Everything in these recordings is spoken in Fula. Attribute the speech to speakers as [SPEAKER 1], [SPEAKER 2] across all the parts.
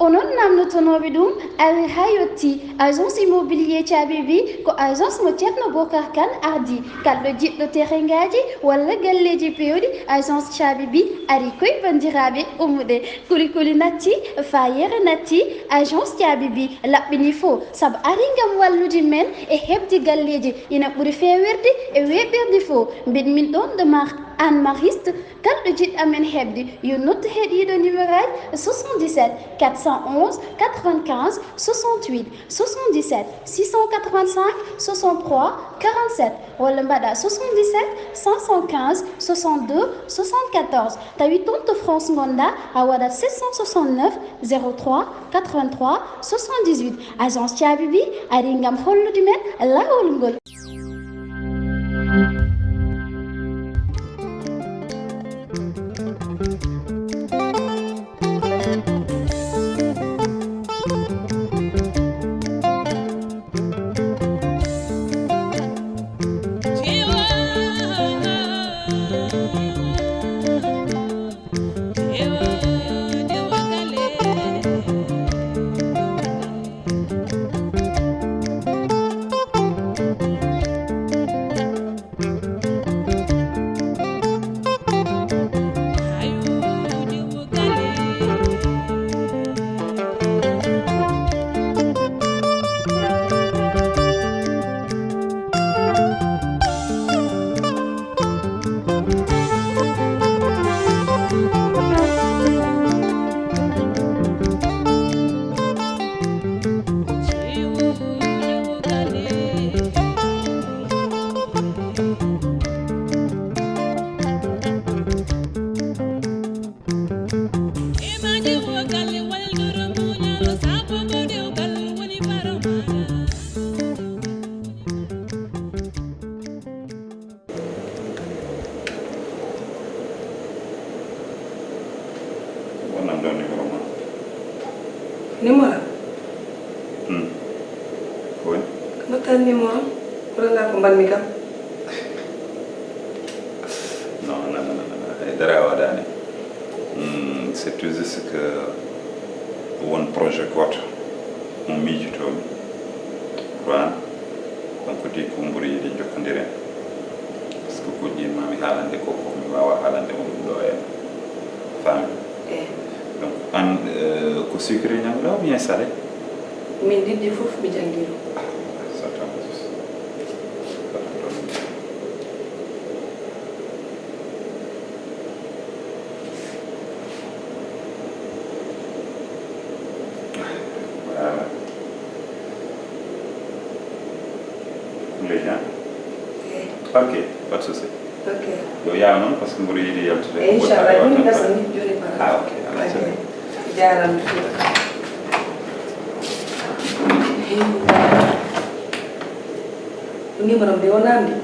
[SPEAKER 1] onon namdotonoɓe ɗum ari ha yetti agence immobilier caabi bi ko agence mo ceerno bocar kane ardi kalɗo jiɗɗo terengaji walla galleji pewɗi agence caabi bi ari koye bandiraɓe ummuɗe kulikuli natti fayere natti agence caabi bi laɓɓini fo saabu ari gam wallude men e hebde galleji ina ɓuuri fewirde e weɓɓirde fo mbiɗa min ɗon de Anne Mariste kalɗo jiɗɗo amen hebde yo noddu heeɗiɗo numéro aji 77 411 95 68 77 685 63 47 walla mbaɗa 77 515 62 74 tawi toon to France gonɗa a waɗat 769 03 83 78 agence caabi bi ari gam hollude men lawol ngol.
[SPEAKER 2] Numéro?
[SPEAKER 3] Oui.
[SPEAKER 2] Bakal numéro? Wala nga ko ban mi kam?
[SPEAKER 3] Non. Dara wadani. C'est tout ce que un projet quoi on mijito quoi donc di ko mburi di jokkandire parce que ko di mami halande ko mi wawa halande on do en fami donc an ko sucré ñam do bien salé
[SPEAKER 2] min diddi fof mi jangiro
[SPEAKER 3] Ok, pas de souci.
[SPEAKER 2] Ok.
[SPEAKER 3] Yo ya non parce que mburu yi di yel tudde.
[SPEAKER 2] Inshallah ni da san ni jori para.
[SPEAKER 3] Ah ok.
[SPEAKER 2] Jaram. Numéro de onandi.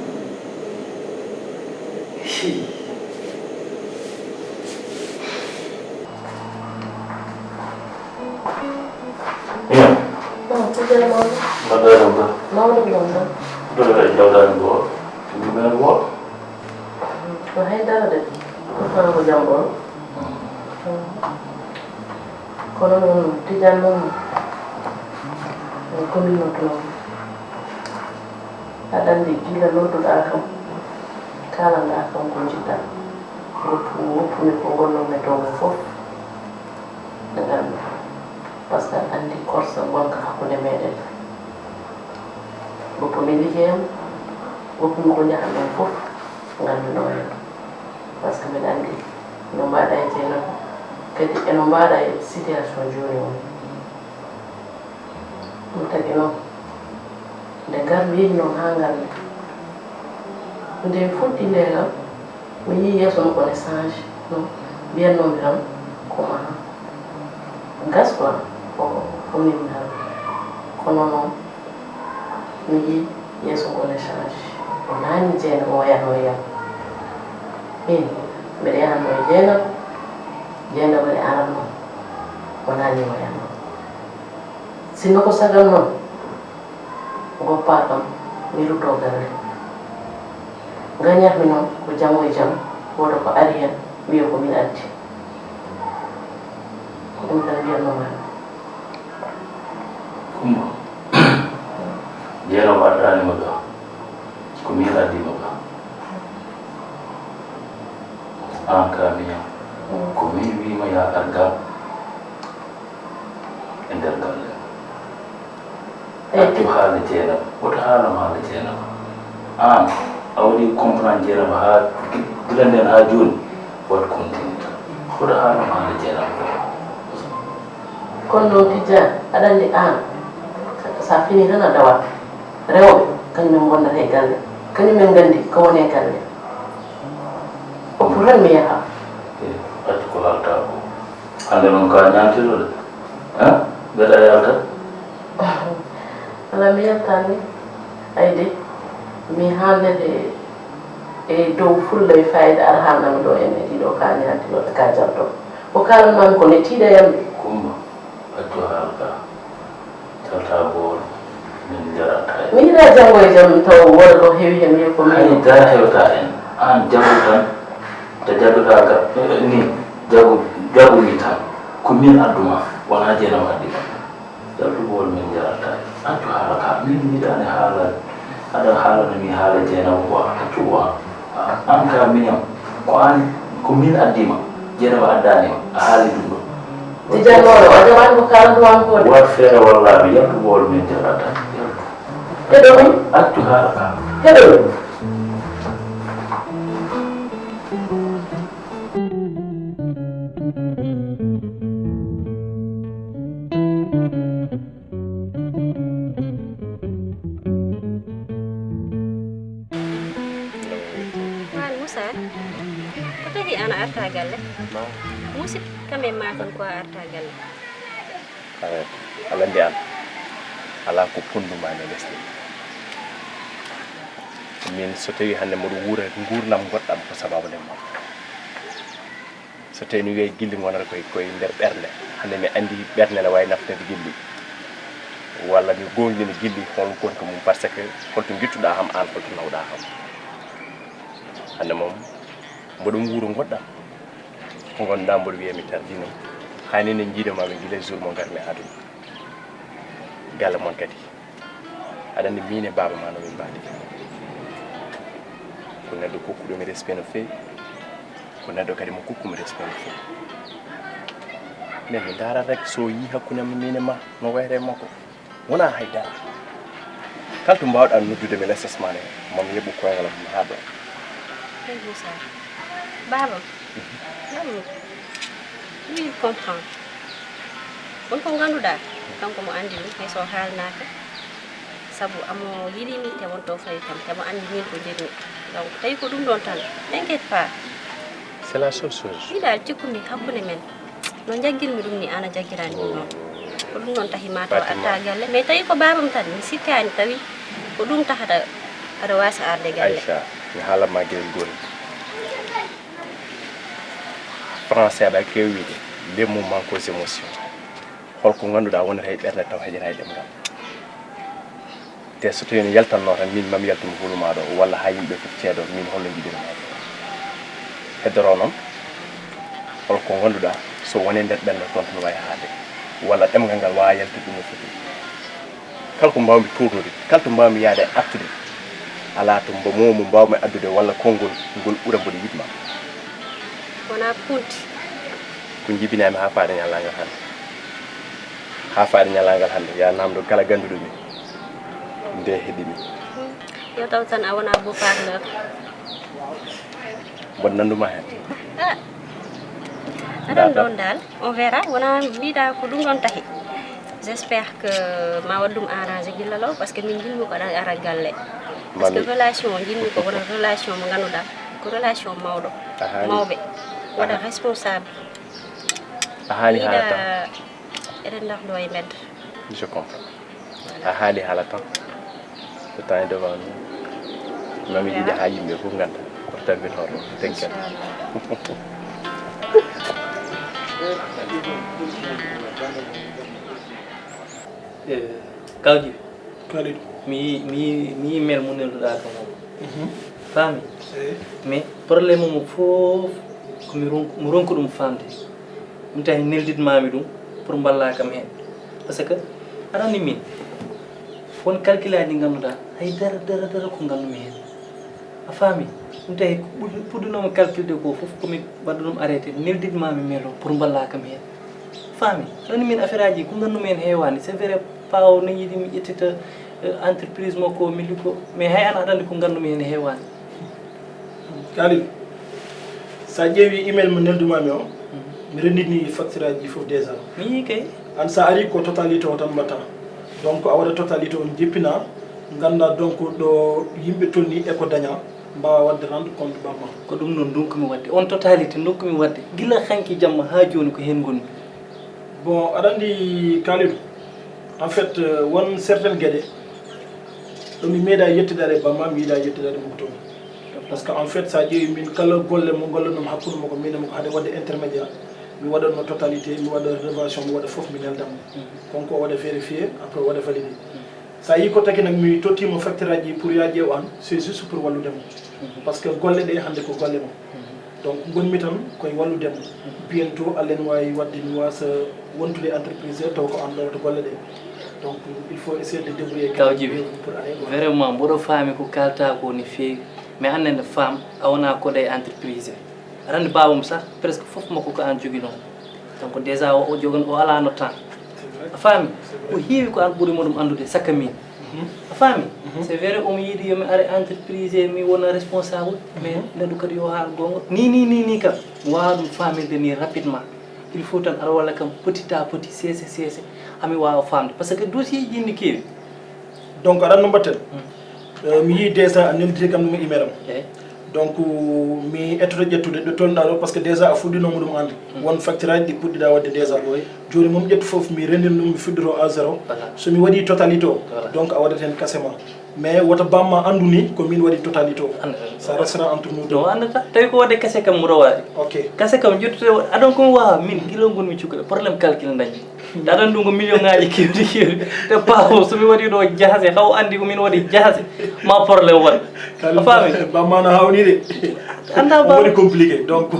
[SPEAKER 4] Iya.
[SPEAKER 5] Oh, sudah mau.
[SPEAKER 4] Ada.
[SPEAKER 5] Mau belum?
[SPEAKER 4] Udah ada jauhan gua. Ini benar gua.
[SPEAKER 5] Wahai dah ada. Kalau mau jambon. Kalau mau di jambon. Kami mau tuh. Ada di gila lo tuh akam. Kalau nggak akam kunci Ngupu ni kongono metongo fof. Dengan parce que andi korsa gonka hakkunde meɗen boppo min liggeyam boppo mi ko jahan ɗon fof ngam mi noyen par ce que mbiɗa andi no mbaɗa e jeenam kadi eno mbaɗa e situation joni on ɗum tagi noon nde garmi yehi noon ha ngarmi nde mi fuɗɗi ndegam mi yii yeeso makko ne change non mbiyannomi tan koma gas quoi ko min dal kono noon mi yii yeeso ngo ne change o naani jeena o wayatno yam min mbeɗa yahanno e jeenam jeenam waɗi aran noon o naani wayatno sinno ko sagal noon goppa kam mi lutto garde gañatmi noon ko jam e jam woto ko ari hen wiya ko min addi ko ɗum tan mbiyatnoma
[SPEAKER 4] jeno badani maga ko mi laddi maga an ka mi ko mi wi ma ya arga ender galle tu hala jena wata hala ma hala jena an awdi comprendre jena ba ha dilanden ha joni wat continue wata hala ma hala jena
[SPEAKER 5] kon no tija adandi an sa fini tan dawat rewbe kanyum wonna he galle kanyum men gandi ko woni galle o puran mi yaha
[SPEAKER 4] ati ko halta ko hande non ka nyantiro de ha beda yalta
[SPEAKER 5] ala mi yaltani ayde mi hande de e dow fulla e fayda ar hanam do en di do ka nyanti do ka jarto o kala man ko ne tida yam
[SPEAKER 4] kumba ati halta talta bol min jarata
[SPEAKER 5] mi na jango e jam taw wala ko hewi hen mi ko
[SPEAKER 4] ay
[SPEAKER 5] mi
[SPEAKER 4] da hewta en an jabutan te jabuta ka ni jabu mi tan ko min aduma wana jena waddi jabu bol min jarata ati halta min mi dane hala ada hala mi hala jena wa tuwa an ka minyam ko an ko min addima jena wa adani hali dum
[SPEAKER 5] tija no o jaman ko kala do am ko de
[SPEAKER 4] wa fere wallahi jabu bol min jarata
[SPEAKER 5] kedo mi
[SPEAKER 4] ati halta
[SPEAKER 5] kedo
[SPEAKER 6] ana arta galle musid kambe ma tan ko arta galle
[SPEAKER 7] ala ndi an ala ko ponduma ne lesdi min so tawi hande mo wura ngurnam goddam ko sababu dem ma so tawi ni wi gilli ngonata koy nder bernde hande mi andi bernde la way naftede gilli walla mi gongini gilli hol gonka mum parce que holto gittuda ham an holto nawda ham hande mom modum wuro godda ko gonda mbodo wi'e mi tardino hani ne jiidama be gile jour mo garmi aduna gala mon kadi adani mine baba ma no min baadi ko neddo kokkudo mi respect no fewi ko neddo kadi mo kokku mi respect no fewi men mi dara rek so yi hakkunde mine ma no wayre makko wona haydara kalto mbawda noddude mi lessas mane mom yebu ko ngala mi haado
[SPEAKER 6] hey Moussa baba oui comprendre on ko ganduda kanko mo andi ni hay so halnaka sabu amo yidi mi te won to fay tam te mo andi min ko jerni donc tay ko dum don tan t'inquiète pas
[SPEAKER 7] c'est la seule chose
[SPEAKER 6] ida cikumi hakkunde men no jaggir mi dum ni ana jaggirani non ko dum non tahi mata atta galle mais tay ko babam tan mi sikkani tawi ko dum tahata ada wasa arde galle
[SPEAKER 7] Aisha mi hala ma gel gol français ba kewi les moments cause émotion holko ganduda wonata e berne taw hajira e dem gam te so to en yaltanno tan min mam yaltuma huluma do walla ha yimbe ko ceedo min holno jidira ma hedoro non holko ganduda so wone der berne ton tan way haade walla dem gangal wa yaltude no foti kalko mbawmi tournude kalto mbawmi yaade artude ala to mbo momu mbawmi addude walla kongol ngol ura bodi yidma
[SPEAKER 6] wona punti
[SPEAKER 7] ko jibinami ha faade nyalangal hande ha faade nyalangal hande ya namdo kala gandudo mi nde hedimi
[SPEAKER 6] yo taw tan a wona beau parleur
[SPEAKER 7] bon nanduma hen
[SPEAKER 6] adan don dal on verra wona bida ko dum don tahi j'espère que ma wadum arranger gillalo parce que min jilmi ko ara galle parce que relation jilmi ko wona relation mo ganduda ko relation mawdo mawbe wada responsable
[SPEAKER 7] ahali halata
[SPEAKER 6] eden ndax do e med
[SPEAKER 7] je comprends ahali halata le temps est devant nous mami di ha yimbe ko ganda ko tabi hono tenkel
[SPEAKER 8] kawdi mi mel mo nelduda ko mom fami mais problème mo fof ko mi ronko dum famde mi tay neldid mami dum pour mballa kam hen parce que arani min won calculaji ganduɗa hay dara ko gandumi hen a faami ɗum tawi puɗɗunoma calculde ko fof komi wadde ɗum arrêté neldidmami melo pour ballakam hen faami ɗoni min affaire aji ko gandumi hen heewani c'est vrai pawo no yiiɗi mi ƴettita entreprise makko mi liggo mais hay an aɗa andi ko gandumi hen heewani
[SPEAKER 9] Kalil sa ƴeewi email mo neldumami o mi rendini facture aji fof déjà
[SPEAKER 8] mi yii kay
[SPEAKER 9] an sa ari ko totalité o tan mbatta donc a waɗa totalité on jippina ganda donc ɗo yimɓe tolni e ko daña mbawa wadde rendre compte bamma
[SPEAKER 8] ko ɗum noon donkumi wadde on totalité donkumi wadde gila hanki jamma ha joni ko hen gonmi
[SPEAKER 9] bon aɗa andi Kalidou en fait won certaine gueɗe ɗo mi meeɗa yettidade bamma mi yiiɗa yettidade mo ko toon par ce que en fait sa ƴeewi min kala golle mo gollannomi hakkude mako minemo ko haade wadde intermédiaire mi waɗatno totalité mi waɗa révélation mi waɗa foof mi neldamo konko o waɗa vérifié après o waɗa validé sa yi ko tagi nak mi tottimo facture aji pour ya ƴeew an c'est juste pour walludemo par ce que golle ɗe hannde ko golle mo donc gonmi tan koye walludemo bientôt allen wawi wadde mi wasa wontude entreprise taw ko an ɗowata golle ɗe donc il faut essayer de débrouiller
[SPEAKER 8] kaw jibi vraiment mboɗo faami ko kalta ko ni feewi mais annene femme a wona koɗe entreprise aɗa andi babam sah presque fof makko ko an jogui noon donc déjà o jogon o alano temps a faami ko heewi ko an ɓuurimo ɗum andude sakka min a faami c'est vrai omo yiiɗi yomi ara entreprise mi wona responsable mais neɗɗo kadi yo haal gonga ni kam mi wawa ɗum famirde ni rapidement il faut tan aɗa walla kam petit à petit seese hami wawa famde par ce que dossier ji ɗinni keewi
[SPEAKER 9] donc aɗa no mbatten mi yii déjà a neldiri kam ɗum email am donc mi ettoto ƴettude ɗo tolnoɗa ɗo par ce que déjà a fuɗɗinomo ɗum ande won facture aji ɗi puɗɗiɗa wadde déjà joni momi ƴettu foof mi rendin ɗum mi fuɗɗoro à 0 somi waɗi totalité o donc a waɗat hen kasema mais woto bamma andu ni ko min waɗi totalité o ça restera entre nous deux
[SPEAKER 8] no andata tawi ko wadde kase kam mo rowaɗi
[SPEAKER 9] ok
[SPEAKER 8] kase kam ƴettude aɗon komi wawa min guila gonmi cukalel probléme calcul dañi te aɗan ɗum ko million ngaji kewɗi te pawo somi waɗi ɗo jahase haw andi ko min waɗi jahase ma probléme waɗ a faami
[SPEAKER 9] bamma no hawni de
[SPEAKER 8] anda
[SPEAKER 9] ba waɗi compliqué donc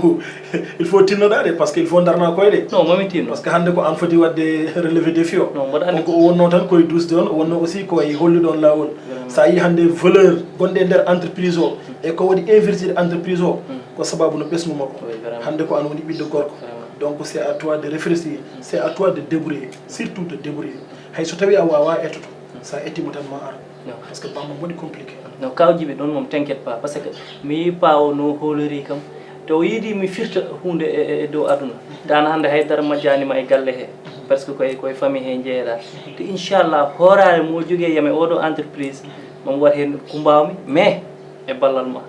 [SPEAKER 9] il faut tinnoɗa de par ce que il faut darna koye de
[SPEAKER 8] non mami tinno
[SPEAKER 9] par ce que hande ko an foti wadde relevé défi o
[SPEAKER 8] non mbaɗa andi
[SPEAKER 9] donc o wonno tan koye dusde on o wonno aussi koye holluɗon lawol sa yi hande valeur gonɗe nder entreprise o e ko waɗi investir entreprise o ko sababu no ɓesgu makko hande ko an woni ɓiɗɗo gorko donc c'est à toi de réfléchir c'est à toi de débrouiller surtout de débrouiller hay so tawi a wawa ettoto sa ettimo tan ma ara par ce que bamma waɗi compliqué
[SPEAKER 8] no kawjiɓe ɗon moom t'inquiète pas par ce que mi yi pawo no hoolori kam to yiiɗi mi firta hunde e dow aduna dana hande haydara majjanima e galle he par ce que koye famille he jeeyaɗa te inchallah hoorare mo jogui yame oɗo entreprise mamo wat hen ko mbawmi mais e ballal ma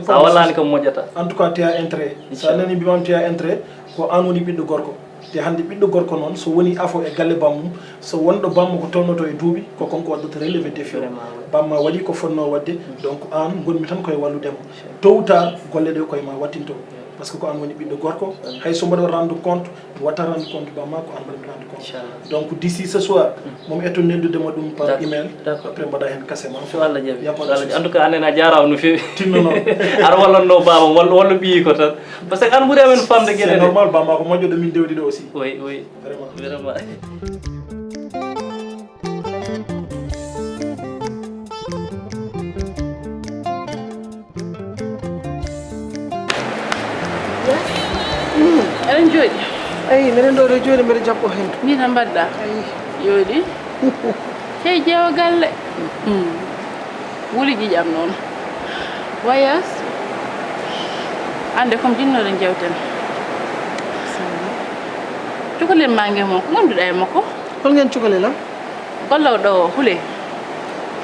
[SPEAKER 8] sa wallani kam moƴƴata
[SPEAKER 9] en tout cas te a intérêt sa nani mbimam te a intérêt ko an woni ɓiɗɗo gorko te hande ɓiɗɗo gorko noon so woni afo e galle bammum so wonɗo bamma ko tolnoto e duuɓi ko konko waddata relevé défi bamma waɗi ko fonno wadde donc an gonmi tan koye walludemo tôt ou tard golle ɗe koye ma wattinto par ce que ko an woni ɓiɗɗo gorko hay so mbaɗa rendre compte mi watta rendre compte bamma ko an mbaɗmi rendre compte donc d'ici ce soir momi etto neldudema ɗum par email après mbaɗa hen kasema
[SPEAKER 8] so Allah jaaɓi en tout cas annen a jarama no fewi
[SPEAKER 9] tinno noon
[SPEAKER 8] aɗa wallanno babam walla ɓiyi ko tan par ce que an ɓuuri amen famde gueɗe
[SPEAKER 9] c'est normal bamma ko moƴƴo ɗo min dewɗi ɗo aussi
[SPEAKER 8] oui vraiment
[SPEAKER 5] eɗen jooɗi
[SPEAKER 2] ayi minen ɗo ɗo joni mbiɗa jaɓɓo hen
[SPEAKER 5] ni tan mbaɗɗa jooɗi hey ƴeewa galle wuli ƴiƴam noon wayas ande comme jinnoɗo jewten cukalel ma ngue moon ko ganduɗa e makko
[SPEAKER 2] holgen cukalel am
[SPEAKER 5] gollaw ɗo huule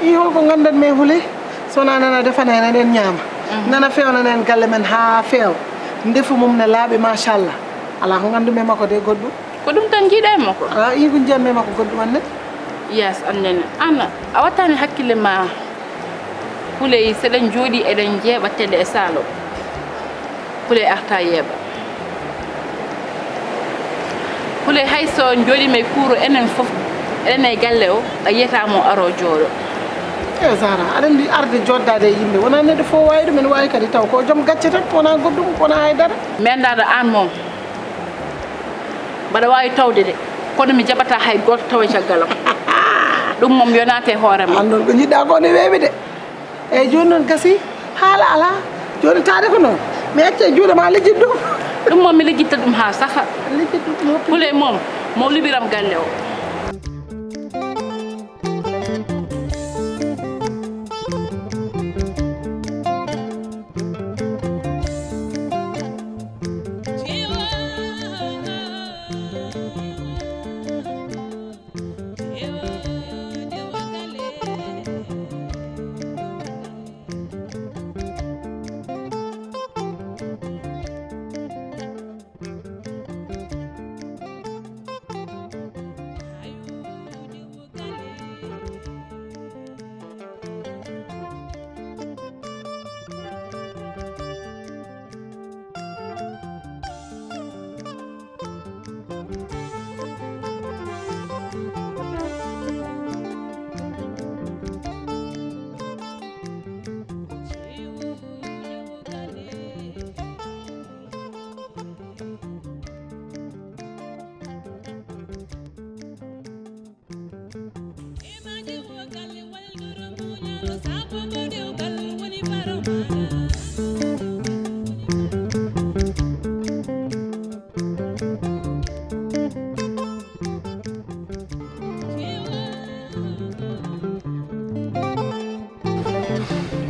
[SPEAKER 2] i holko gandanmi e huule sowona nana defana hen eɗen ñaama nana fewnanen galle men ha feewa ndefu mum ne laaɓi machallah ala ko gandumi e makko de goɗɗum
[SPEAKER 5] ko ɗum tan jiiɗa e makko
[SPEAKER 2] a i ko jiyatmi e makko goɗɗum anne
[SPEAKER 5] yes annene an a wattani hakkille ma huuley seɗen jooɗi eɗen jeeɓa tedde e saalo huuley arta yeeɓa huuley hay so jooɗima e kuuro enen fof eɗen e galle o a yiyatamo aro jooɗo
[SPEAKER 2] e Zara aɗa andi arde joddade e yimɓe wona neɗɗo fof wawi ɗum ene wawi kadi taw ko joom gacce tan wona goɗɗum wona haydara
[SPEAKER 5] mi andaɗo an moom mbaɗa wawi tawde de kono mi jaɓata hay goto tawa caggalam
[SPEAKER 10] ɗum mom yonate hoore ma
[SPEAKER 2] andon ko jiɗɗa ko ne weeɓi de eyyi joni noon gasi haala ala joni taade ko noon mi acca juuɗe ma lijjit ɗum
[SPEAKER 10] mom mi lijjitta ɗum ha saha lijjit ɗum Houleye mom mo liɓiram galle o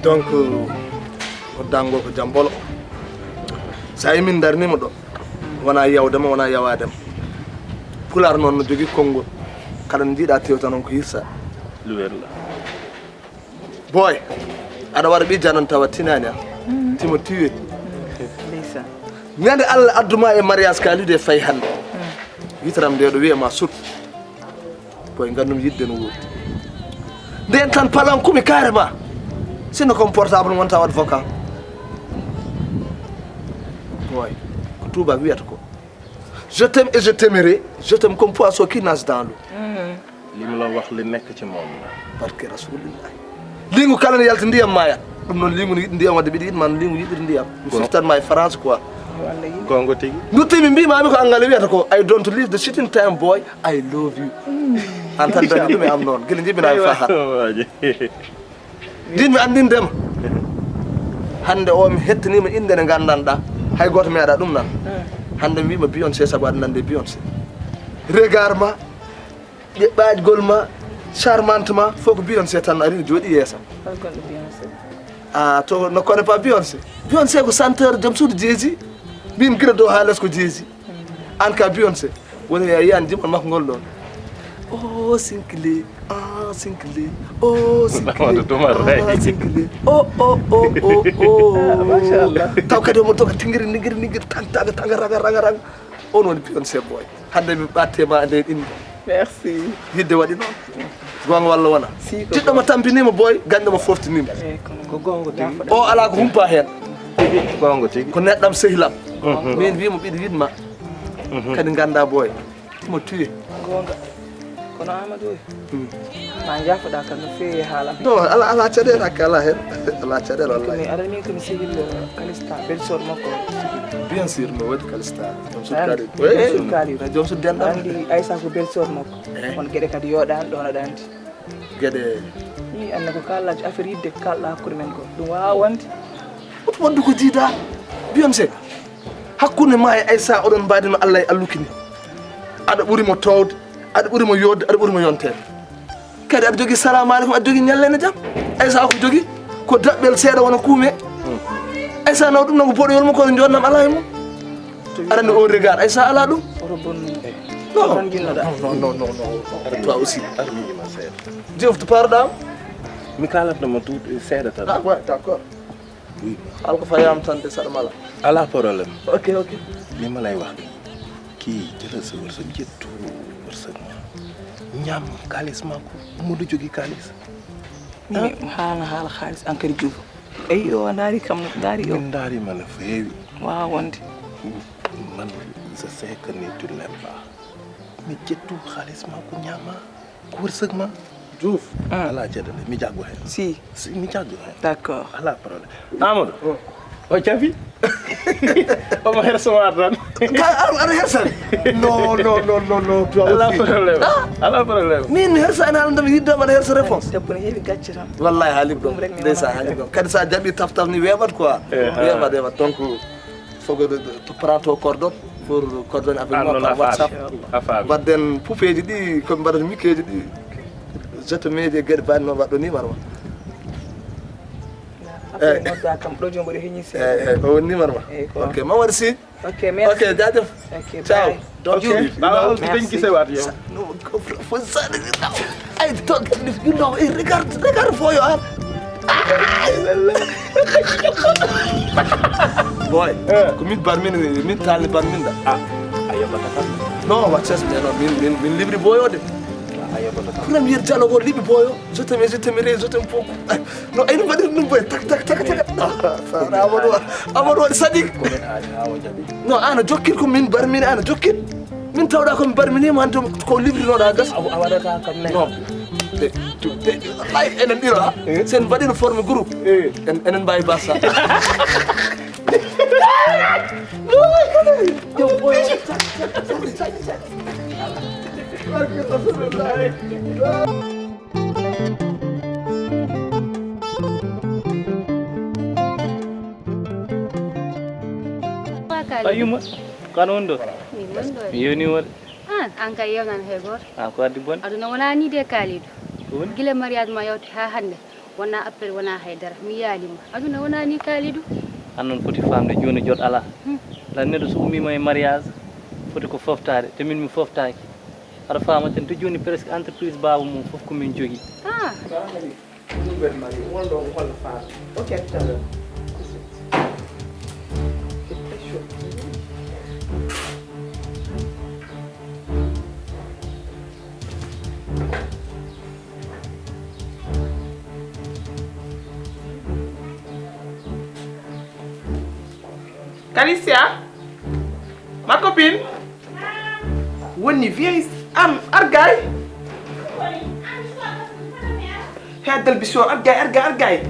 [SPEAKER 11] donc o dango ko jambolo sa yi min darnima ɗo wona yawdema wona yawadema pular noon no jogui konngol kala no jiiɗa tewta noon ko hirsa
[SPEAKER 7] luwerla
[SPEAKER 11] boy aɗa waɗa ɓijja noon tawa tinani am timo tuwe ñande Allah adduma e mariage kalude fay hande witaram nde ɗo wiyama sut boy gandum yidde no woodi nden tan palankumi carrément sino comme portable wonta wat vocal boy ko tuba wiyata ko je t'aime et je t'aimerai je t'aime comme poisson qui nage dans l'eau
[SPEAKER 7] lim la wax li nekk ci moom
[SPEAKER 11] barke rasulillah lingu kala ne yalta ndiyam maya ɗum noon lingu ne yiɗi ndiyam wadde mbiɗa yiɗman lingu yiɗiri ndiyam mi siftanma e France quoi
[SPEAKER 7] gongo tigi
[SPEAKER 11] duttimi mbimami ko angale wiyata ko I don't leave the sitting time boy I love you an tan dañi ɗum e am noon guila jibinami fa hat din mi andindema hande o mi hettanima inde nde gandanɗa hay goto meeɗa ɗum nan hande mi wima Beyoncé saabu aɗa nande Beyoncé regard ma ƴeɓɓaƴgol ma charmante ma fof ko Beyoncé tan ari jooɗi yeesam to ne connaît pas Beyoncé Beyoncé ko chanteur joom suudu jeesi min guila dow ha less ko jeesi an ka Beyoncé woni yiyani jimol makko ngol ɗon oh sinkile ah sinkile oh sinkile sinkile oh oh oh oh oh machallah taw kadi mo toka tingiri nigiri tanga tanga ranga on woni Beyoncé boy hande mi battema ande inde merci hidde waɗi noon gonga walla wona tiɗɗoma tampinima boy gañɗoma foftinima
[SPEAKER 2] ko gongo
[SPEAKER 11] o ala ko humpa hen
[SPEAKER 7] gongo tigi
[SPEAKER 11] ko neɗɗam sehilam min wimo ɓiɗa yiɗma kadi ganda boy timo tuye
[SPEAKER 2] gonga kono Amadou ma jafoɗa kam no feewi haala
[SPEAKER 11] non ala caɗele hakke ala hen ala caɗele wallahi
[SPEAKER 2] aɗa min komi sehil Calista belsor makko
[SPEAKER 11] bien sûr no waɗi Calista joom
[SPEAKER 2] sukkaali
[SPEAKER 11] joom sud denɗam
[SPEAKER 2] andi Aissa ko belsor makko on gueɗe kadi yoɗani ɗon aɗa andi
[SPEAKER 11] gueɗe
[SPEAKER 2] i ande ko kallaji affaire yidde kalɗa hakkude men ko ɗum wawa wonde
[SPEAKER 11] oto waddu ko jiida Beyoncé hakkude ma e Aissa oɗon mbadi no Allah e allukini aɗa ɓuurimo towde aɗa ɓuurimo yodde aɗa ɓuurimo yontede kadi aɗa jogui salamu aleykum aɗa jogui ñallene jaam Aissa ko jogui ko daɓɓel seeɗa wona kuume Aissa naw ɗum noon ko boɗoyol mum kono jodnam ala e mum aɗa andi o regard Aissa ala ɗum
[SPEAKER 2] oto bonnu
[SPEAKER 11] non toi aussi Diouf to parɗam
[SPEAKER 7] mi kalatnoma tuuti seeɗa tan
[SPEAKER 11] d'accord alko fayam tan de saɗa mala
[SPEAKER 7] ala problème
[SPEAKER 11] ok
[SPEAKER 7] li ma lay wax kii jëlal sa wërsëg jëttu wërsëg ma ñam xaalis maa ko mu du jógi xaalis
[SPEAKER 2] haala haalis encore Diouf eyi o ndaari kam ndaari o
[SPEAKER 7] min ndaarima no feewi
[SPEAKER 2] wawa wonde
[SPEAKER 7] man je sais que ni tu n'aimes pas mi ƴettu xaalis ma ko ñaama ko wërsëg ma Diouf ala caɗele mi jaggo hen
[SPEAKER 2] si
[SPEAKER 7] mi jaggo hen
[SPEAKER 2] d'accord
[SPEAKER 7] ala problème Amadou o cafi omo her sowar tan
[SPEAKER 11] Ada hersan? No.
[SPEAKER 7] Ala problème.
[SPEAKER 11] Min hersa ana andam hidda man hersa réponse.
[SPEAKER 2] debbo ne heewi gacce tan
[SPEAKER 11] Wallahi haali ɗum. Ndeysan haali ɗum. Kadi sa jaɓi taf ni weeɓat quoi. Weeɓat. Donc fogo to prato cordon pour coordonner avec moi par WhatsApp. Badden poupéji ɗi ko mbaɗata mikeji ɗi. Joto meeje gueɗe baɗi noon waɗɗo numéro ma.
[SPEAKER 2] nodda kam ɗo jom mboɗo heñi
[SPEAKER 11] o woni numéro ma. Ok ma waɗi si.
[SPEAKER 2] Ok merci.
[SPEAKER 11] Ok jaajëf. Ciao.
[SPEAKER 7] Ok. Bawa dañ gisee waat yow.
[SPEAKER 11] Faut ça. Ay toog you know, regarde for your heart. Boy, ko min barmin min talni barmin da.
[SPEAKER 7] Ayobata kam.
[SPEAKER 11] Non, wacces mais non min libri boyo de.
[SPEAKER 7] Ayobata kam.
[SPEAKER 11] Premier dialogue o libi boyo. Je t'aime beaucoup. No ay no badi dum boy tak. Sara amado sadik. No ana jokkir ko min barmin ana jokkir. Min tawda ko min barmini mo hanto ko libri no da gas.
[SPEAKER 2] awaɗata kam nayi
[SPEAKER 11] Non. Ay enen ɗira sen mbaɗino forme groupe enen mbawi bassa
[SPEAKER 8] Ayuma kanon do mi yoni wal
[SPEAKER 12] an kay yewnan he goto
[SPEAKER 8] ko addi bon
[SPEAKER 12] aduna wona ni de kalidou gila mariage ma yawti ha hande wona appel wona haydara mi yaalima aduna wona ni kalidou
[SPEAKER 8] annon foti famde joni jot ala la neɗɗo so ummima e mariage foti ko foftade te min mi foftaki aɗa fama ten to joni presque entreprise baba mum fof ko min jogui
[SPEAKER 2] nouvelle mari wonɗo ko holla faata ok tout à l'heure Alicia, ma copine. Woni viens argay. Hadal biso argay.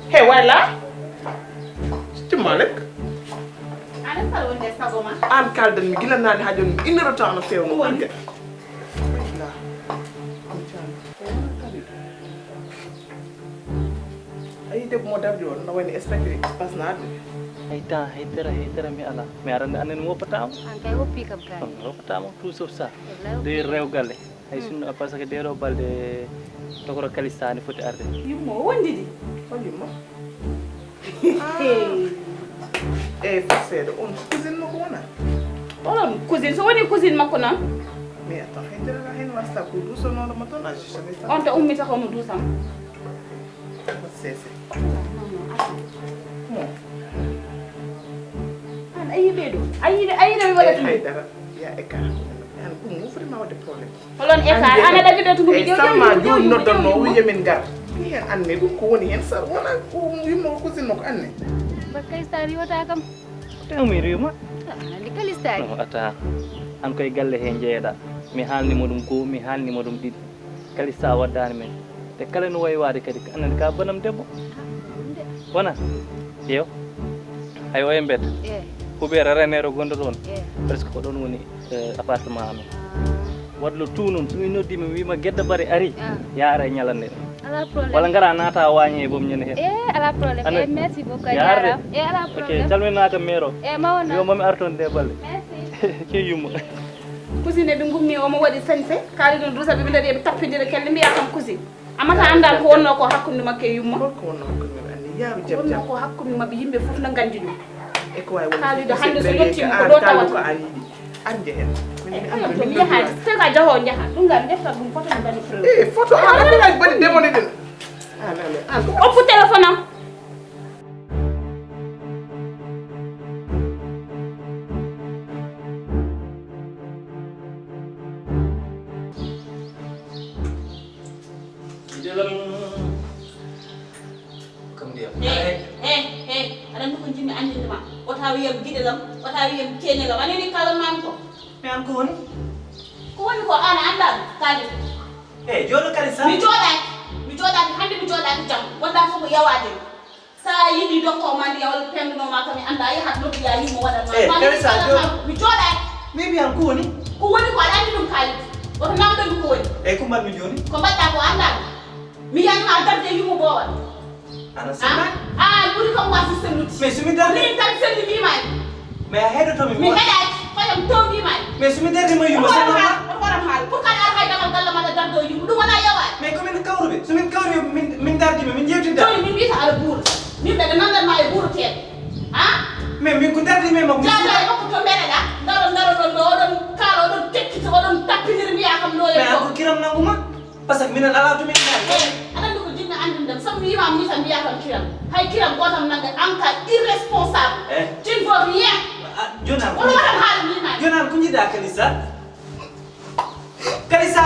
[SPEAKER 2] Hey wala. Tu malek.
[SPEAKER 12] ana fal wonde sagoma
[SPEAKER 2] An kaldan mi gila nani hajon inero temps na fewno argay. Ay deb mo dabdi won na woni expecté pass na adde
[SPEAKER 8] haytara mi ala mi arande anen woppatama
[SPEAKER 12] an kay woppi kam kay
[SPEAKER 8] woppatama tout sauf ça de rew galle hay sunno parce que deɗo balde tokoro kalistani foti arde
[SPEAKER 10] yummo wondidi
[SPEAKER 2] yummo forcéde on cousine mako wona
[SPEAKER 10] onon cousine so woni cousine makko noon
[SPEAKER 2] mais attends haytara hen wasta ko dusonoɗo ma toon a jamais
[SPEAKER 10] on to ummi tax omo duusam
[SPEAKER 2] sese
[SPEAKER 10] an ayi ɓeeɗo ayiɗo mi waɗa ɗum
[SPEAKER 2] dara ya écart an ɗum wofri ma wadde probléme
[SPEAKER 10] holon écart an aɗa ɗaɓi ɗo to ɗum
[SPEAKER 2] sama joni noddanno wiya min gar hen anne ɗum ko woni hen sar wona ko yimmo cousine no ko anne
[SPEAKER 12] bat kalistari yota kam
[SPEAKER 8] tawmi riwma
[SPEAKER 12] andi kalistari
[SPEAKER 8] ata an koye galle he jeeɗa mi haalnimo ɗum goho mi haalnimo ɗum ɗiɗi kalista waddani men te kala no wayi wade kadi anani ka bonam debbo wona yew ay o e mbedda huɓere renero gonɗo ɗon presque ko ɗon woni appartement amen wadlo tout noon somi noddima mi wima guedda bare ari ya ara e ñalande
[SPEAKER 12] ala problème
[SPEAKER 8] walla gara nata wañe e boom ñande hen
[SPEAKER 12] ala problème merci beaucoup
[SPEAKER 8] yarde
[SPEAKER 12] ala problème
[SPEAKER 8] ok calminaka maire o
[SPEAKER 12] mawna
[SPEAKER 8] yo mami arton de balle ke yumma
[SPEAKER 10] cousine ɓe gummi omo waɗi sañse kaali ɗum dusa ɓe ɓe ɓe tappidira kelle mbiya kam cousine amata andal ko wonno ko hakkude makke e yumma
[SPEAKER 2] ko wonno hakkude maɓɓe anni yaaru jam
[SPEAKER 10] wonno ko hakkude mabɓe yimɓe fof no gandi ɗum
[SPEAKER 2] e ko wawi wonde
[SPEAKER 10] kaaliɗo hande so yettimo ko ɗo tawata
[SPEAKER 2] ko an yiɗi ande hen
[SPEAKER 10] to mi yahaji so tawi ka jaho jaha ɗum gam defta ɗum photo mi bani preuve
[SPEAKER 2] photo aɗaɗaji baɗi demone ɗen
[SPEAKER 10] oppu téléphone am aɗa ko jimmi andindema wota wiyam guiɗelam wota wiyam kenelam anani kala mami ko
[SPEAKER 13] mi an ko woni
[SPEAKER 10] ko an andaɗum kaali
[SPEAKER 13] joɗo kadi sa
[SPEAKER 10] mi joɗaki hande mi joɗaki jam wonda fof ko yawade sa yidi dokko man yawal penno ma kam anda ya hat nokku ya yimo wada
[SPEAKER 13] Eh, Teresa,
[SPEAKER 10] mi joda
[SPEAKER 13] mi biyan ko woni
[SPEAKER 10] ko woni ko andi dum kali woto namdo ko woni
[SPEAKER 13] e ko man mi joni
[SPEAKER 10] ko batta ko anda mi yani ma darde yimo bo wada
[SPEAKER 13] ana sama
[SPEAKER 10] buri ko wasi senuti
[SPEAKER 13] mais sumi darde
[SPEAKER 10] mi tan sendi mi may
[SPEAKER 13] mais hedo to
[SPEAKER 10] mi hedat fayam to mi may
[SPEAKER 13] mais sumi darde ma yuma sama
[SPEAKER 10] waram hal pour kan ar hay damal dalla ma dardo yimo dum wala yawa
[SPEAKER 13] mais ko min kawrube sumi kawrube min dardi min jewti dar
[SPEAKER 10] to min bi ta ala bur min be nandal ma e buru tet
[SPEAKER 13] mais min ko dardi mais mako
[SPEAKER 10] jada ko to mbere da ndaro do don kalo don tekki to don tapinir mi yakam lo
[SPEAKER 13] mais ko kiram nanguma parce que min ala to min
[SPEAKER 10] anan ko jinna andum dem sam mi mam ni sam yakam kiram hay kiram ko tam nanga anka irresponsable tu ne veux rien
[SPEAKER 13] Jonan
[SPEAKER 10] ko waram hal mi na
[SPEAKER 13] Jonan ko jida kanisa kanisa